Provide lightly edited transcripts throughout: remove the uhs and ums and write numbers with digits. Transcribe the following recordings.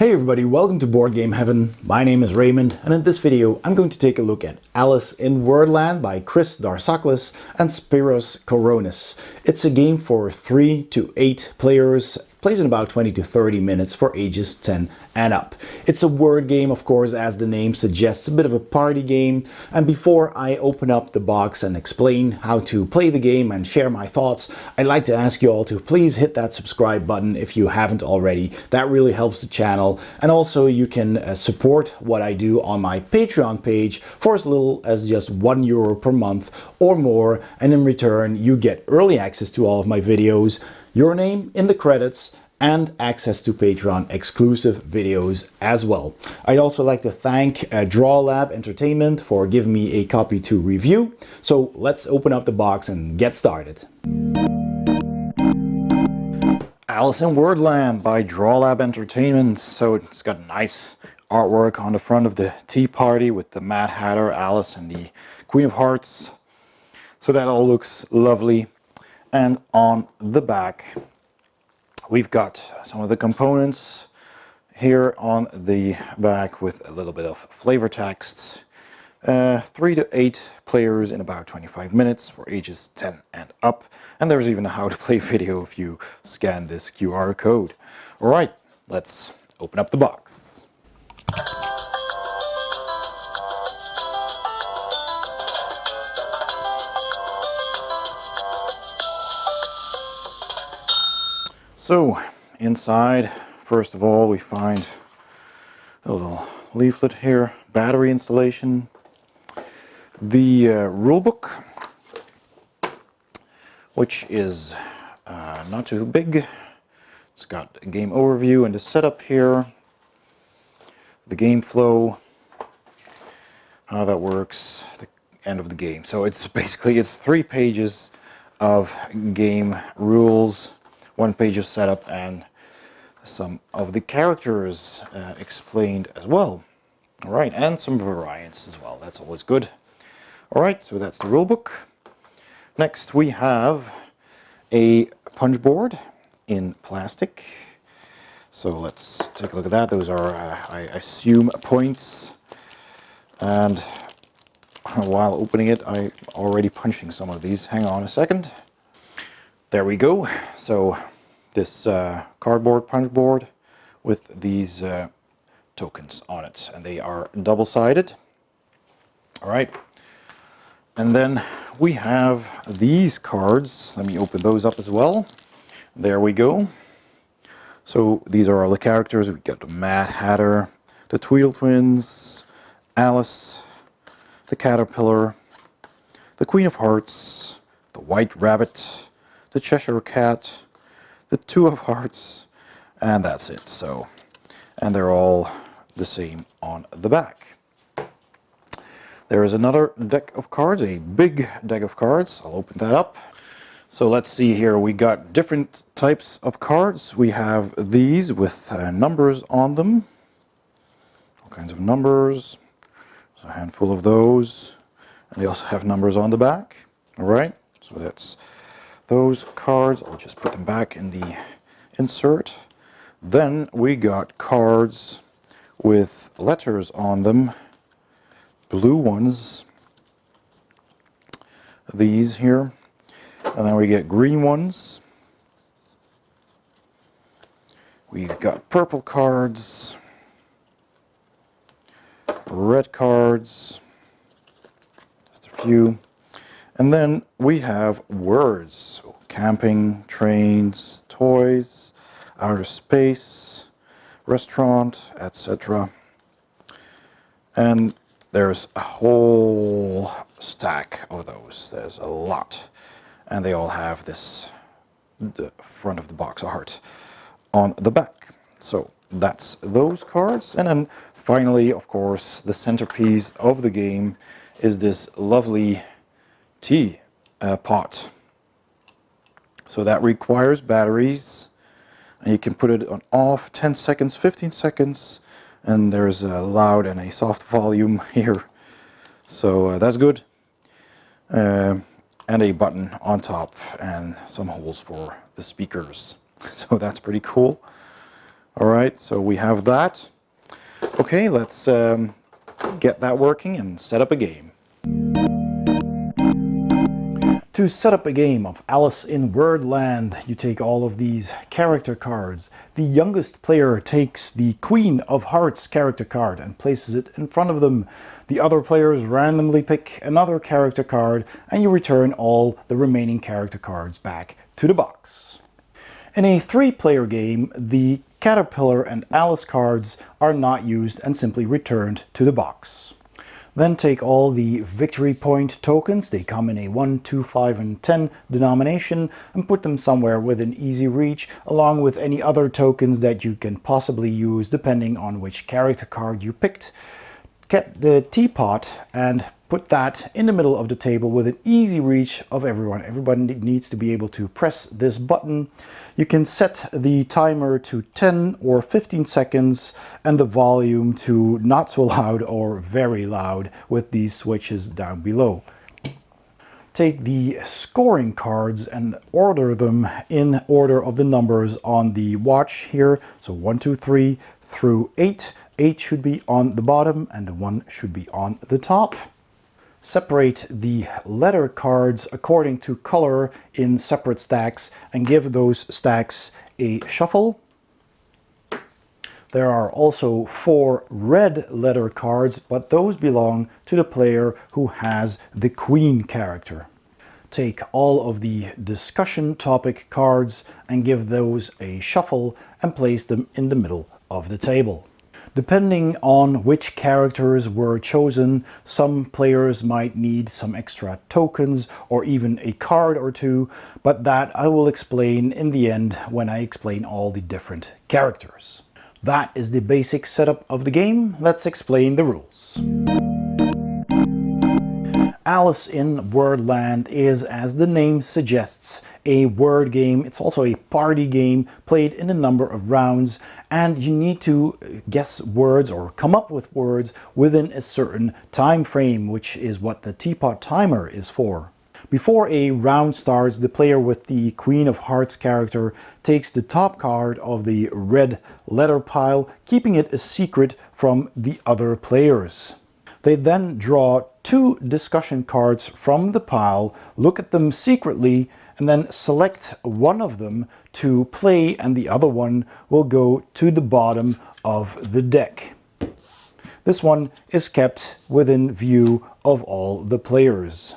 Hey everybody, welcome to Board Game Heaven. My name is Raymond, and in this video I'm going to take a look at Alice in Wordland by Chris Darsaklis and Spiros Koronis. It's a game for 3 to 8 players, plays in about 20 to 30 minutes for ages 10 and up. It's a word game, of course, as the name suggests, a bit of a party game. And before I open up the box and explain how to play the game and share my thoughts, I'd like to ask you all to please hit that subscribe button if you haven't already. That really helps the channel. And also you can support what I do on my Patreon page for as little as just €1 per month or more. And in return, you get early access to all of my videos, your name in the credits, and access to Patreon exclusive videos as well. I'd also like to thank Drawlab Entertainment for giving me a copy to review. So let's open up the box and get started. Alice in Wordland by Drawlab Entertainment. So it's got nice artwork on the front of the tea party with the Mad Hatter, Alice, and the Queen of Hearts. So that all looks lovely. And on the back, we've got some of the components here on the back with a little bit of flavor text. 3 to 8 players in about 25 minutes for ages 10 and up. And there's even a how to play video if you scan this QR code. All right, let's open up the box. So inside, first of all, we find a little leaflet here, battery installation, the rule book, which is not too big. It's got a game overview and the setup here, the game flow, how that works, the end of the game. So it's basically 3 pages of game rules, 1 page of setup, and some of the characters explained as well. All right, and some variants as well. That's always good. All right, so that's the rule book. Next, we have a punch board in plastic. So let's take a look at that. Those are, I assume, points. And while opening it, I'm already punching some of these. Hang on a second. There we go. So this cardboard punch board with these tokens on it, and they are double-sided. All right, and then we have these cards. Let me open those up as well. There we go. So these are all the characters. We got the Mad Hatter, the Tweedle Twins, Alice, the Caterpillar, the Queen of Hearts, the White Rabbit, the Cheshire Cat, the Two of Hearts, and that's it. So, and they're all the same on the back. There is another deck of cards, a big deck of cards. I'll open that up. So let's see here. We got different types of cards. We have these with numbers on them. All kinds of numbers. There's a handful of those. And they also have numbers on the back. All right. So that's those cards. I'll just put them back in the insert. Then we got cards with letters on them. Blue ones, these here, and then we get green ones. We've got purple cards, red cards, just a few, and then we have words, so camping, trains, toys, outer space, restaurant, etc. And there's a whole stack of those. There's a lot. And they all have this, the front of the box art on the back. So that's those cards. And then finally, of course, the centerpiece of the game is this lovely tea pot. So that requires batteries. And you can put it on off 10 seconds, 15 seconds. And there's a loud and a soft volume here, so that's good. And a button on top and some holes for the speakers, so that's pretty cool. All right, so we have that. Okay, let's get that working and set up a game. To set up a game of Alice in Wordland, you take all of these character cards. The youngest player takes the Queen of Hearts character card and places it in front of them. The other players randomly pick another character card and you return all the remaining character cards back to the box. In a 3-player game, the Caterpillar and Alice cards are not used and simply returned to the box. Then take all the victory point tokens, they come in a 1, 2, 5, and 10 denomination, and put them somewhere within easy reach, along with any other tokens that you can possibly use depending on which character card you picked. Get the teapot and put that in the middle of the table within easy reach of everyone. Everybody needs to be able to press this button. You can set the timer to 10 or 15 seconds and the volume to not so loud or very loud with these switches down below. Take the scoring cards and order them in order of the numbers on the watch here. So 1, 2, 3 through 8. 8 should be on the bottom and the 1 should be on the top. Separate the letter cards according to color in separate stacks and give those stacks a shuffle. There are also 4 red letter cards, but those belong to the player who has the Queen character. Take all of the discussion topic cards and give those a shuffle and place them in the middle of the table. Depending on which characters were chosen, some players might need some extra tokens or even a card or two, but that I will explain in the end when I explain all the different characters. That is the basic setup of the game. Let's explain the rules. Alice in Wordland is, as the name suggests, a word game. It's also a party game played in a number of rounds, and you need to guess words or come up with words within a certain time frame, which is what the teapot timer is for. Before a round starts, the player with the Queen of Hearts character takes the top card of the red letter pile, keeping it a secret from the other players. They then draw 2 discussion cards from the pile, look at them secretly, and then select one of them to play, and the other one will go to the bottom of the deck. This one is kept within view of all the players.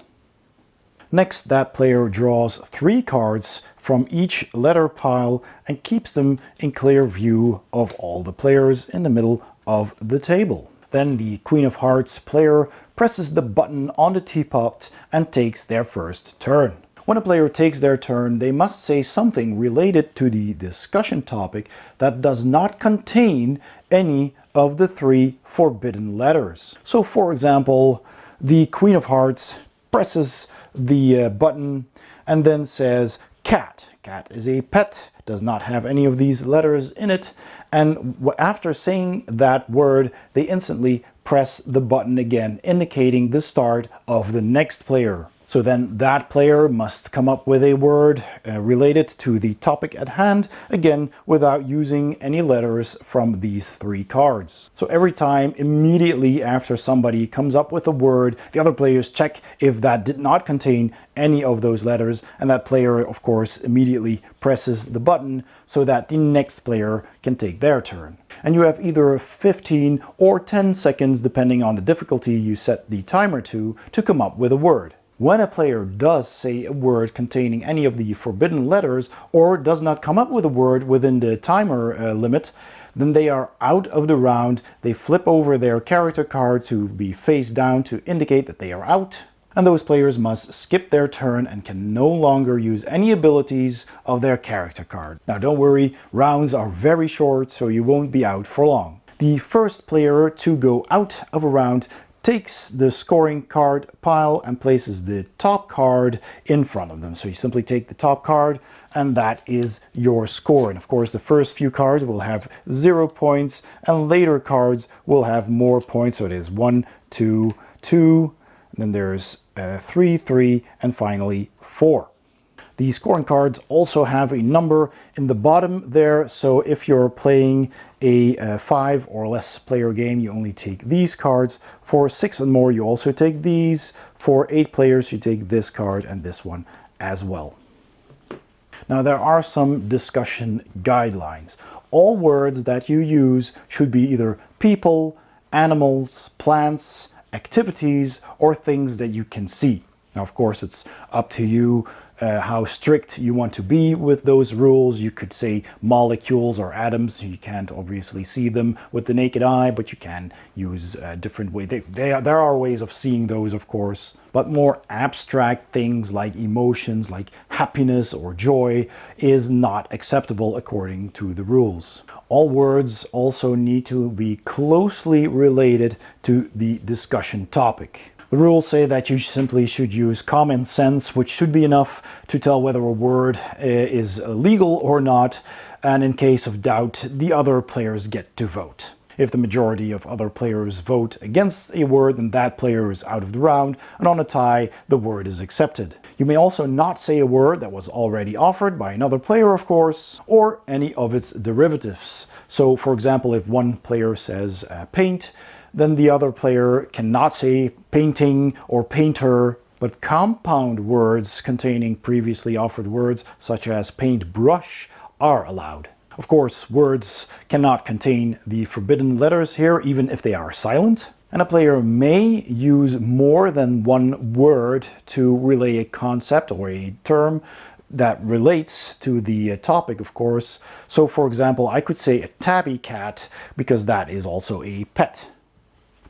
Next, that player draws 3 cards from each letter pile and keeps them in clear view of all the players in the middle of the table. Then the Queen of Hearts player presses the button on the teapot and takes their first turn. When a player takes their turn, they must say something related to the discussion topic that does not contain any of the 3 forbidden letters. So for example, the Queen of Hearts presses the button and then says cat. Cat is a pet, does not have any of these letters in it, and after saying that word, they instantly press the button again, indicating the start of the next player. So then that player must come up with a word related to the topic at hand, again without using any letters from these 3 cards. So every time immediately after somebody comes up with a word, the other players check if that did not contain any of those letters, and that player of course immediately presses the button so that the next player can take their turn. And you have either 15 or 10 seconds depending on the difficulty you set the timer to come up with a word. When a player does say a word containing any of the forbidden letters or does not come up with a word within the timer limit, then they are out of the round. They flip over their character card to be face down to indicate that they are out, and those players must skip their turn and can no longer use any abilities of their character card. Now don't worry, rounds are very short, so you won't be out for long. The first player to go out of a round takes the scoring card pile and places the top card in front of them. So you simply take the top card and that is your score. And of course the first few cards will have 0 points and later cards will have more points. So it is 1, 2, 2, and then there's 3, 3, and finally 4. The scoring cards also have a number in the bottom there, so if you're playing a 5 or less player game, you only take these cards. For 6 and more, you also take these. For 8 players, you take this card and this one as well. Now, there are some discussion guidelines. All words that you use should be either people, animals, plants, activities, or things that you can see. Now, of course, it's up to you how strict you want to be with those rules. You could say molecules or atoms. You can't obviously see them with the naked eye, but you can use different ways. There are ways of seeing those, of course. But more abstract things like emotions, like happiness or joy, is not acceptable according to the rules. All words also need to be closely related to the discussion topic. The rules say that you simply should use common sense, which should be enough to tell whether a word is legal or not, and in case of doubt, the other players get to vote. If the majority of other players vote against a word, then that player is out of the round, and on a tie, the word is accepted. You may also not say a word that was already offered by another player, of course, or any of its derivatives. So, for example, if one player says paint, then the other player cannot say painting or painter, but compound words containing previously offered words, such as paintbrush, are allowed. Of course, words cannot contain the forbidden letters here, even if they are silent. And a player may use more than one word to relay a concept or a term that relates to the topic, of course. So, for example, I could say a tabby cat because that is also a pet.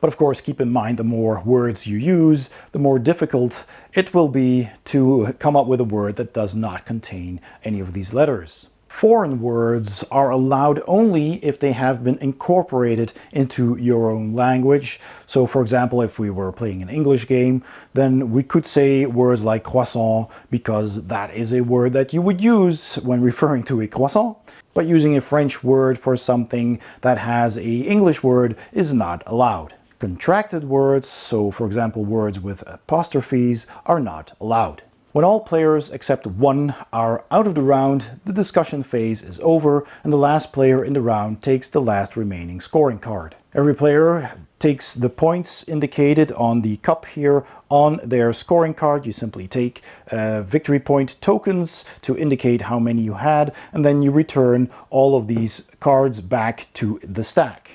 But of course, keep in mind, the more words you use, the more difficult it will be to come up with a word that does not contain any of these letters. Foreign words are allowed only if they have been incorporated into your own language. So, for example, if we were playing an English game, then we could say words like croissant because that is a word that you would use when referring to a croissant. But using a French word for something that has an English word is not allowed. Contracted words, so for example words with apostrophes, are not allowed. When all players except one are out of the round, the discussion phase is over and the last player in the round takes the last remaining scoring card. Every player takes the points indicated on the cup here on their scoring card. You simply take victory point tokens to indicate how many you had, and then you return all of these cards back to the stack.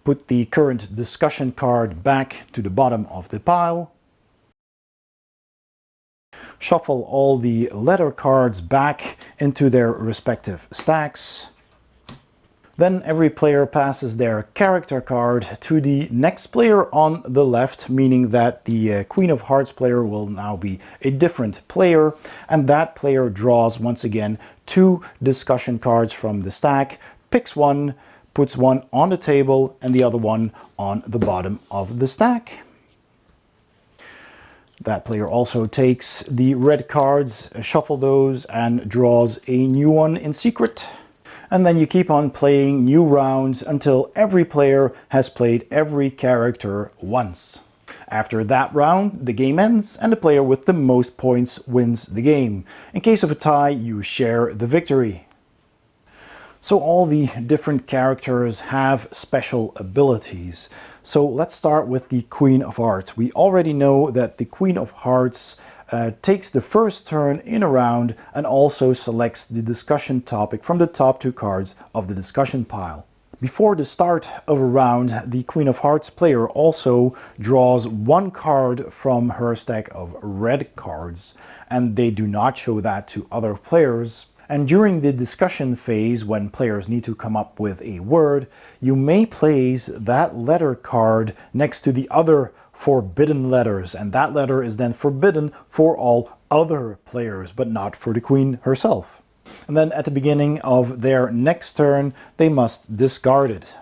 Put the current discussion card back to the bottom of the pile. Shuffle all the letter cards back into their respective stacks. Then every player passes their character card to the next player on the left, meaning that the Queen of Hearts player will now be a different player, and that player draws once again 2 discussion cards from the stack, picks one, puts one on the table and the other one on the bottom of the stack. That player also takes the red cards, shuffle those, and draws a new one in secret. And then you keep on playing new rounds until every player has played every character once. After that round, the game ends and the player with the most points wins the game. In case of a tie, you share the victory. So all the different characters have special abilities. So let's start with the Queen of Hearts. We already know that the Queen of Hearts takes the first turn in a round and also selects the discussion topic from the top 2 cards of the discussion pile. Before the start of a round, the Queen of Hearts player also draws 1 card from her stack of red cards, and they do not show that to other players. And during the discussion phase, when players need to come up with a word, you may place that letter card next to the other forbidden letters, and that letter is then forbidden for all other players, but not for the Queen herself. And then at the beginning of their next turn, they must discard it.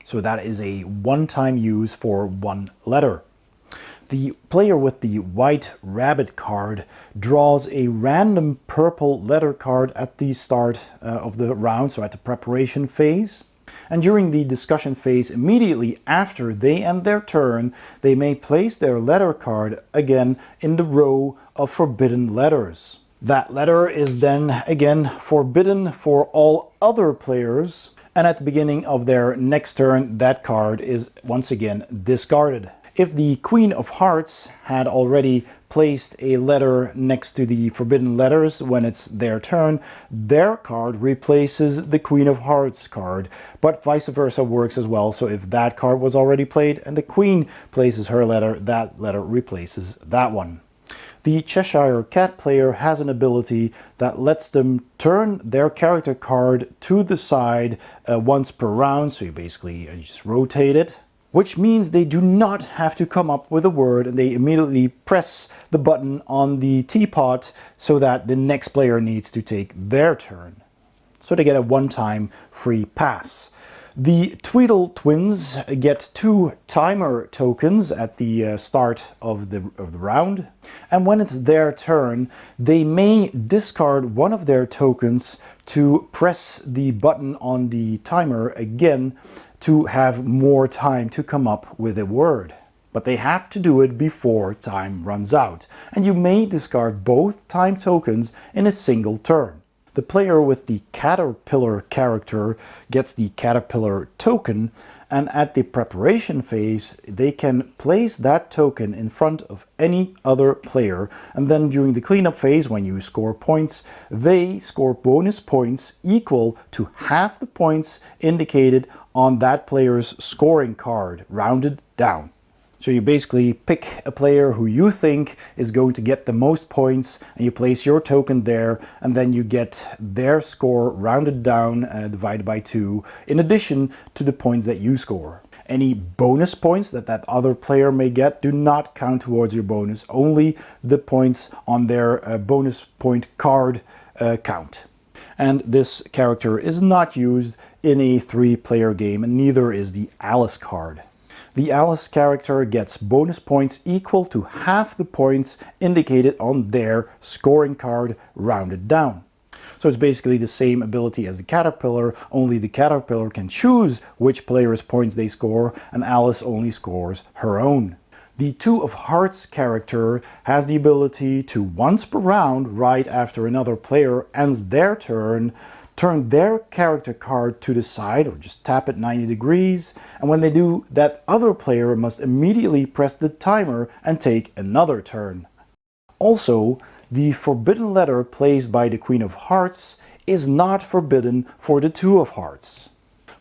So that is a one-time use for 1 letter. The player with the white rabbit card draws a random purple letter card at the start of the round, so at the preparation phase. And during the discussion phase, immediately after they end their turn, they may place their letter card again in the row of forbidden letters. That letter is then again forbidden for all other players, and at the beginning of their next turn that card is once again discarded. If the Queen of Hearts had already placed a letter next to the forbidden letters when it's their turn, their card replaces the Queen of Hearts card, but vice versa works as well. So if that card was already played and the Queen places her letter, that letter replaces that one. The Cheshire Cat player has an ability that lets them turn their character card to the side once per round, so you basically just rotate it, which means they do not have to come up with a word and they immediately press the button on the teapot so that the next player needs to take their turn. So they get a one-time free pass. The Tweedle twins get 2 timer tokens at the start of the round, and when it's their turn, they may discard one of their tokens to press the button on the timer again to have more time to come up with a word. But they have to do it before time runs out, and you may discard both time tokens in a single turn. The player with the Caterpillar character gets the Caterpillar token, and at the preparation phase they can place that token in front of any other player, and then during the cleanup phase, when you score points, they score bonus points equal to half the points indicated on that player's scoring card, rounded down. So you basically pick a player who you think is going to get the most points, and you place your token there, and then you get their score rounded down, divided by 2, in addition to the points that you score. Any bonus points that other player may get do not count towards your bonus, only the points on their bonus point card count. And this character is not used in a 3-player game, and neither is the Alice card. The Alice character gets bonus points equal to half the points indicated on their scoring card, rounded down. So it's basically the same ability as the Caterpillar, only the Caterpillar can choose which player's points they score, and Alice only scores her own. The Two of Hearts character has the ability to, once per round, right after another player ends their turn, turn their character card to the side, or just tap it 90 degrees, and when they do, that other player must immediately press the timer and take another turn. Also, the forbidden letter placed by the Queen of Hearts is not forbidden for the Two of Hearts.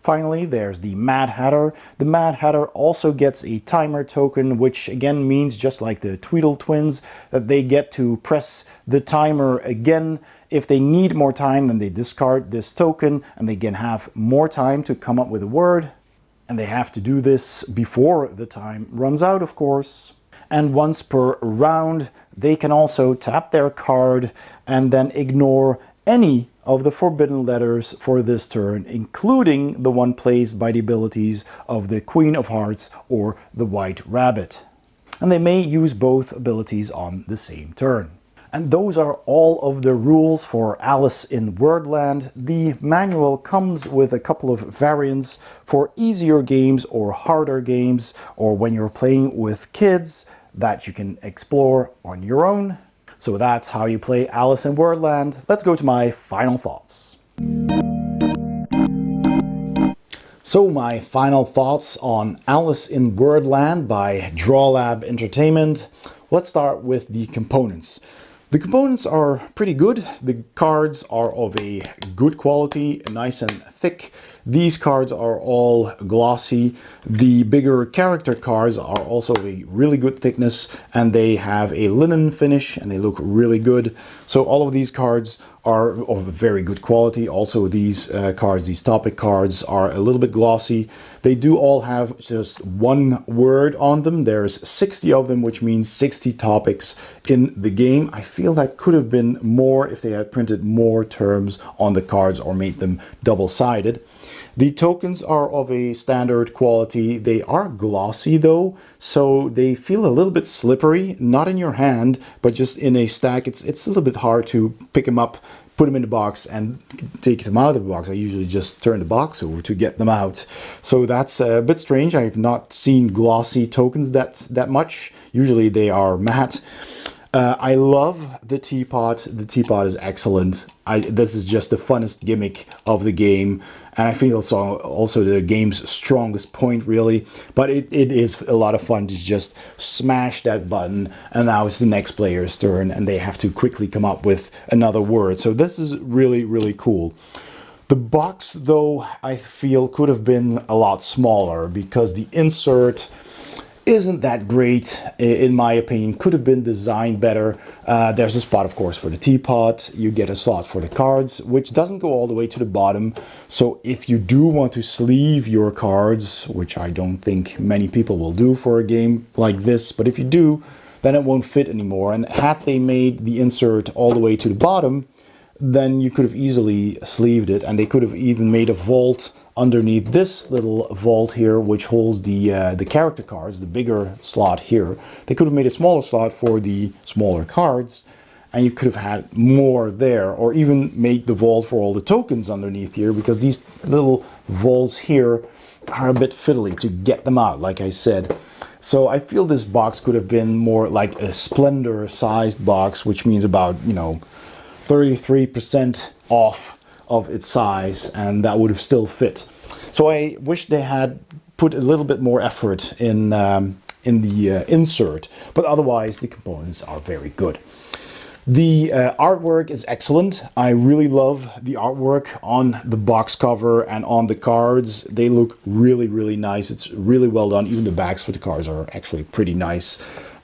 Finally, there's the Mad Hatter. The Mad Hatter also gets a timer token, which again means, just like the Tweedle twins, that they get to press the timer again. If they need more time, then they discard this token and they can have more time to come up with a word. And they have to do this before the time runs out, of course. And once per round, they can also tap their card and then ignore any of the forbidden letters for this turn, including the one placed by the abilities of the Queen of Hearts or the White Rabbit. And they may use both abilities on the same turn. And those are all of the rules for Alice in Wordland. The manual comes with a couple of variants for easier games or harder games, or when you're playing with kids, that you can explore on your own. So that's how you play Alice in Wordland. Let's go to my final thoughts. So my final thoughts on Alice in Wordland by Drawlab Entertainment. Let's start with the components. The components are pretty good. The cards are of a good quality, nice and thick. These cards are all glossy. The bigger character cards are also a really good thickness, and they have a linen finish and they look really good. So all of these cards are of very good quality. Also these cards, these topic cards, are a little bit glossy. They do all have just one word on them. There's 60 of them, which means 60 topics in the game. I feel that could have been more if they had printed more terms on the cards or made them double-sided. The tokens are of a standard quality. They are glossy though, so they feel a little bit slippery, not in your hand, but just in a stack. It's a little bit hard to pick them up, put them in the box and take them out of the box. I usually just turn the box over to get them out. So that's a bit strange. I've not seen glossy tokens that much. Usually they are matte. I love the teapot. The teapot is excellent. This is just the funnest gimmick of the game, and I think also the game's strongest point, really. But it is a lot of fun to just smash that button, and now it's the next player's turn, and they have to quickly come up with another word. So this is really, really cool. The box, though, I feel could have been a lot smaller because the insert isn't that great, in my opinion. Could have been designed better. There's a spot, of course, for the teapot. You get a slot for the cards, which doesn't go all the way to the bottom. So if you do want to sleeve your cards, which I don't think many people will do for a game like this, but if you do, then it won't fit anymore. And had they made the insert all the way to the bottom, then you could have easily sleeved it, and they could have even made a vault underneath this little vault here, which holds the character cards, the bigger slot here. They could have made a smaller slot for the smaller cards, and you could have had more there, or even made the vault for all the tokens underneath here, because these little vaults here are a bit fiddly to get them out, like I said. So I feel this box could have been more like a Splendor sized box, which means about, 33% off of its size, and that would have still fit. So I wish they had put a little bit more effort in the insert, but otherwise the components are very good. The artwork is excellent. I really love the artwork on the box cover and on the cards. They look really, really nice. It's really well done. Even the backs for the cards are actually pretty nice.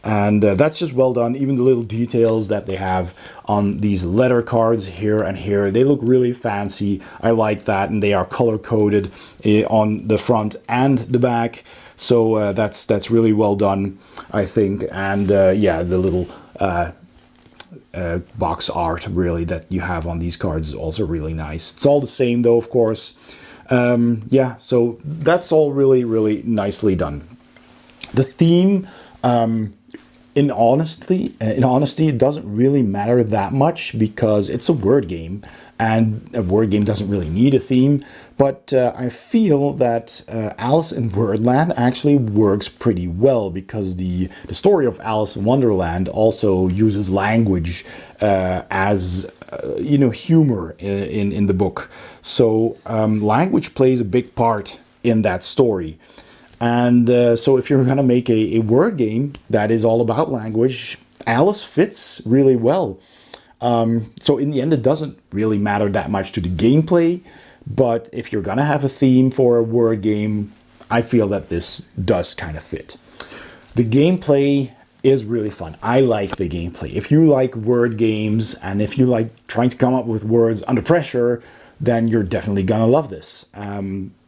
And that's just well done. Even the little details that they have on these letter cards here and here, they look really fancy. I like that, and they are color coded on the front and the back. So that's really well done, I think. And yeah, the little box art really that you have on these cards is also really nice. It's all the same though, of course. Yeah, so that's all really, really nicely done. The theme, in honesty, it doesn't really matter that much because it's a word game, and a word game doesn't really need a theme. But I feel that Alice in Wordland actually works pretty well, because the story of Alice in Wonderland also uses language as humor in the book. So language plays a big part in that story. And so if you're going to make a word game that is all about language, Alice fits really well. So in the end, it doesn't really matter that much to the gameplay. But if you're going to have a theme for a word game, I feel that this does kind of fit. The gameplay is really fun. I like the gameplay. If you like word games, and if you like trying to come up with words under pressure, then you're definitely going to love this.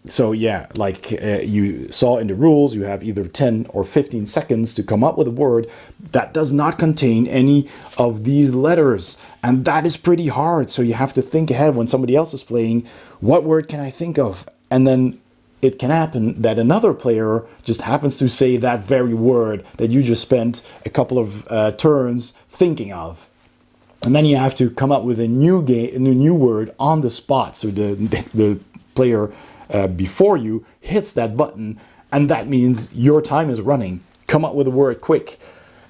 So yeah, like you saw in the rules, you have either 10 or 15 seconds to come up with a word that does not contain any of these letters. And that is pretty hard. So you have to think ahead when somebody else is playing, what word can I think of? And then it can happen that another player just happens to say that very word that you just spent a couple of turns thinking of. And then you have to come up with a new word on the spot. So the player before you hits that button, and that means your time is running. Come up with a word quick.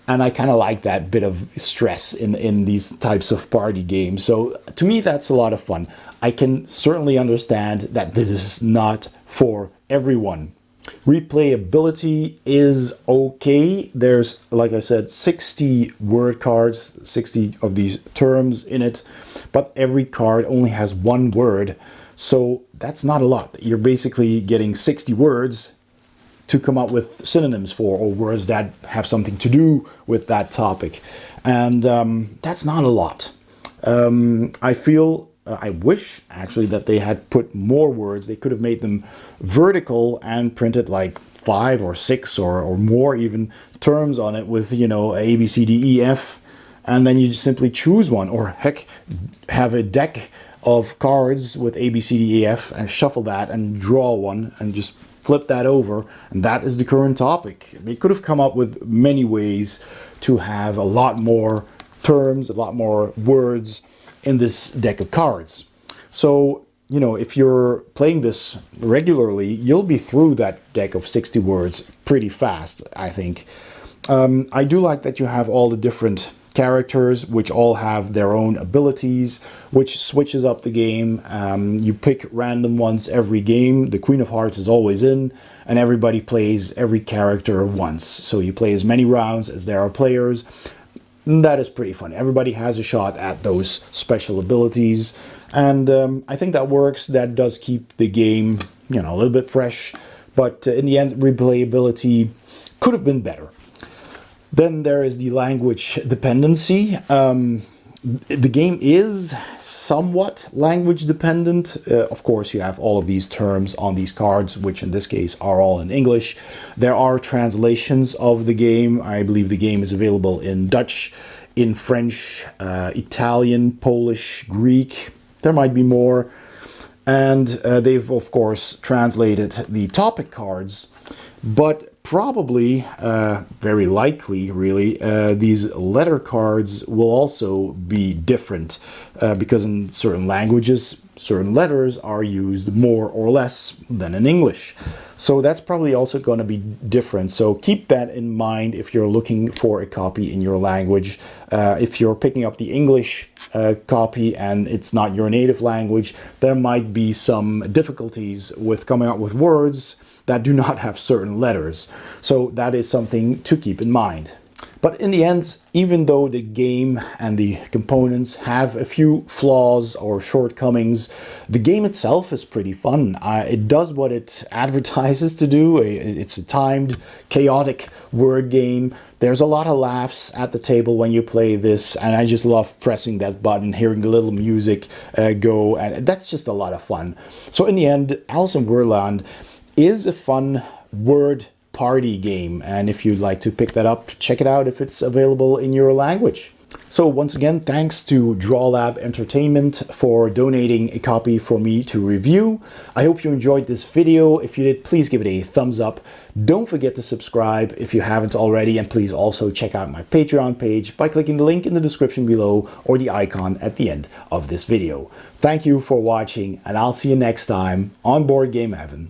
And I kind of like that bit of stress in these types of party games. So to me, that's a lot of fun. I can certainly understand that this is not for everyone. Replayability is okay. There's, like I said, 60 word cards, 60 of these terms in it, but every card only has one word. So that's not a lot. You're basically getting 60 words to come up with synonyms for, or words that have something to do with that topic. And that's not a lot. I wish actually that they had put more words. They could have made them vertical and printed like 5 or 6 or more even terms on it with, A, B, C, D, E, F. And then you just simply choose one, or heck, have a deck of cards with A, B, C, D, E, F and shuffle that and draw one and just flip that over, and that is the current topic. They could have come up with many ways to have a lot more terms, a lot more words in this deck of cards. So, if you're playing this regularly, you'll be through that deck of 60 words pretty fast, I think. I do like that you have all the different characters, which all have their own abilities, which switches up the game. You pick random ones every game. The Queen of Hearts is always in, and everybody plays every character once. So you play as many rounds as there are players. That is pretty fun. Everybody has a shot at those special abilities, and I think that works. That does keep the game, you know, a little bit fresh, but in the end, replayability could have been better. Then there is the language dependency. The game is somewhat language dependent. Of course, you have all of these terms on these cards, which in this case are all in English. There are translations of the game. I believe the game is available in Dutch, in French, Italian, Polish, Greek. There might be more. And they've, of course, translated the topic cards, but probably, very likely, really, these letter cards will also be different because in certain languages, certain letters are used more or less than in English. So that's probably also going to be different. So keep that in mind if you're looking for a copy in your language. If you're picking up the English copy and it's not your native language, there might be some difficulties with coming up with words that do not have certain letters. So that is something to keep in mind. But in the end, even though the game and the components have a few flaws or shortcomings, the game itself is pretty fun. It does what it advertises to do. It's a timed, chaotic word game. There's a lot of laughs at the table when you play this, and I just love pressing that button, hearing the little music go, and that's just a lot of fun. So in the end, Alice in Wordland is a fun word party game, and if you'd like to pick that up, check it out if it's available in your language. So once again, thanks to Drawlab Entertainment for donating a copy for me to review. I hope you enjoyed this video. If you did, please give it a thumbs up. Don't forget to subscribe if you haven't already, and please also check out my Patreon page by clicking the link in the description below or the icon at the end of this video. Thank you for watching, and I'll see you next time on Board Game Heaven.